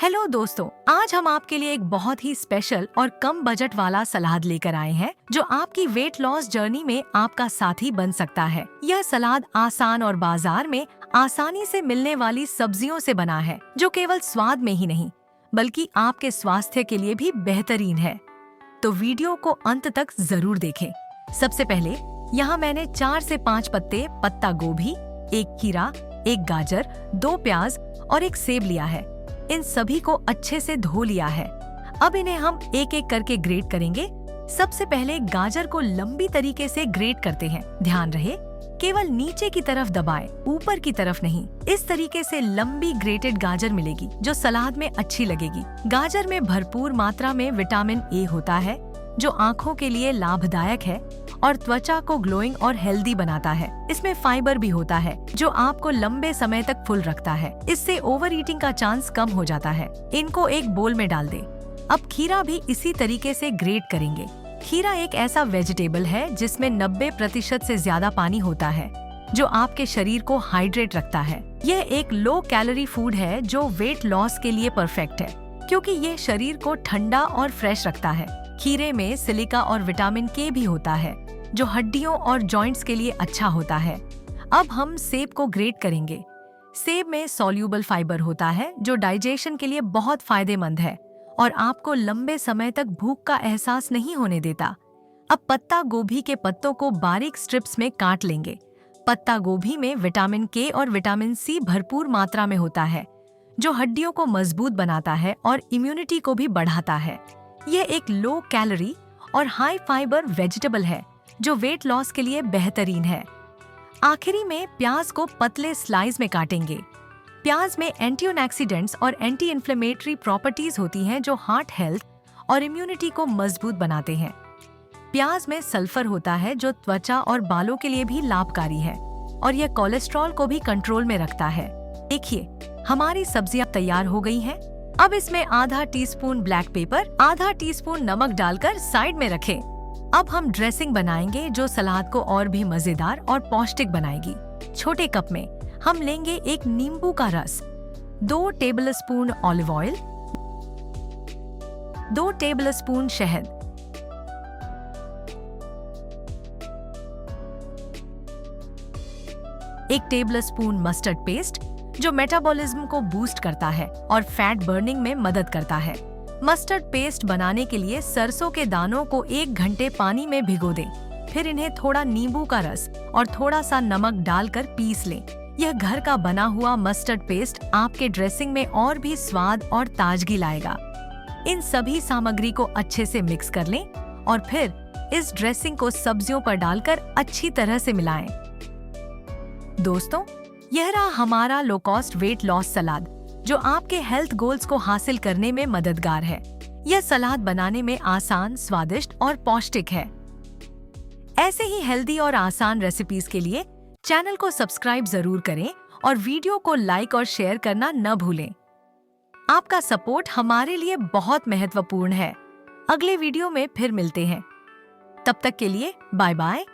Hello दोस्तों, आज हम आपके लिए एक बहुत ही स्पेशल और कम बजट वाला सलाद लेकर आए हैं जो आपकी वेट लॉस जर्नी में आपका साथी बन सकता है। यह सलाद आसान और बाजार में आसानी से मिलने वाली सब्जियों से बना है जो केवल स्वाद में ही नहीं बल्कि आपके स्वास्थ्य के लिए भी बेहतरीन है। तो वीडियो को अंत तक जरूर देखें। सबसे पहले यहाँ मैंने 4 से 5 पत्ते पत्ता गोभी, 1 खीरा, 1 गाजर, 2 प्याज और 1 सेब लिया है। इन सभी को अच्छे से धो लिया है। अब इन्हें हम एक एक करके ग्रेट करेंगे। सबसे पहले गाजर को लंबी तरीके से ग्रेट करते हैं। ध्यान रहे केवल नीचे की तरफ दबाएं, ऊपर की तरफ नहीं। इस तरीके से लंबी ग्रेटेड गाजर मिलेगी जो सलाद में अच्छी लगेगी। गाजर में भरपूर मात्रा में विटामिन ए होता है जो आँखों के लिए लाभदायक है और त्वचा को ग्लोइंग और हेल्दी बनाता है। इसमें फाइबर भी होता है जो आपको लंबे समय तक फुल रखता है। इससे ओवर ईटिंग का चांस कम हो जाता है। इनको एक बोल में डाल दें। अब खीरा भी इसी तरीके से ग्रेट करेंगे। खीरा एक ऐसा वेजिटेबल है जिसमें 90% से ज्यादा पानी होता है जो आपके शरीर को हाइड्रेट रखता है। यह एक लो कैलोरी फूड है जो वेट लॉस के लिए परफेक्ट है क्योंकि ये शरीर को ठंडा और फ्रेश रखता है। खीरे में सिलिका और विटामिन के भी होता है जो हड्डियों और जॉइंट्स के लिए अच्छा होता है। अब हम सेब को ग्रेट करेंगे। सेब में सॉल्यूबल फाइबर होता है जो डाइजेशन के लिए बहुत फायदेमंद है और आपको लंबे समय तक भूख का एहसास नहीं होने देता। अब पत्ता गोभी के पत्तों को बारीक स्ट्रिप्स में काट लेंगे। पत्ता गोभी में विटामिन के और विटामिन सी भरपूर मात्रा में होता है जो हड्डियों को मजबूत बनाता है और इम्यूनिटी को भी बढ़ाता है। यह एक लो कैलोरी और हाई फाइबर वेजिटेबल है जो वेट लॉस के लिए बेहतरीन है। आखिरी में प्याज को पतले स्लाइस में काटेंगे। प्याज में एंटीऑक्सीडेंट्स और एंटी इन्फ्लेमेटरी प्रॉपर्टीज होती हैं जो हार्ट हेल्थ और इम्यूनिटी को मजबूत बनाते हैं। प्याज में सल्फर होता है जो त्वचा और बालों के लिए भी लाभकारी है और यह कोलेस्ट्रॉल को भी कंट्रोल में रखता है। देखिए, हमारी सब्जियां तैयार हो गई हैं। अब इसमें आधा टीस्पून ब्लैक पेपर, आधा टीस्पून नमक डालकर साइड में रखें। अब हम ड्रेसिंग बनाएंगे जो सलाद को और भी मजेदार और पौष्टिक बनाएगी। छोटे कप में हम लेंगे 1 नींबू का रस, 2 टेबलस्पून ऑलिव ऑयल, 2 टेबलस्पून शहद, 1 टेबलस्पून मस्टर्ड पेस्ट जो मेटाबॉलिज्म को बूस्ट करता है और फैट बर्निंग में मदद करता है। मस्टर्ड पेस्ट बनाने के लिए सरसों के दानों को 1 घंटे पानी में भिगो दें। फिर इन्हें थोड़ा नींबू का रस और थोड़ा सा नमक डालकर पीस लें। यह घर का बना हुआ मस्टर्ड पेस्ट आपके ड्रेसिंग में और भी स्वाद और ताजगी लाएगा। इन सभी सामग्री को अच्छे से मिक्स कर लें और फिर इस ड्रेसिंग को सब्जियों पर डालकर अच्छी तरह से मिलाएं। दोस्तों, यह रहा हमारा लो कॉस्ट वेट लॉस सलाद जो आपके हेल्थ गोल्स को हासिल करने में मददगार है। यह सलाद बनाने में आसान, स्वादिष्ट और पौष्टिक है। ऐसे ही हेल्दी और आसान रेसिपीज के लिए चैनल को सब्सक्राइब जरूर करें और वीडियो को लाइक और शेयर करना न भूलें। आपका सपोर्ट हमारे लिए बहुत महत्वपूर्ण है। अगले वीडियो में फिर मिलते हैं। तब तक के लिए बाय बाय।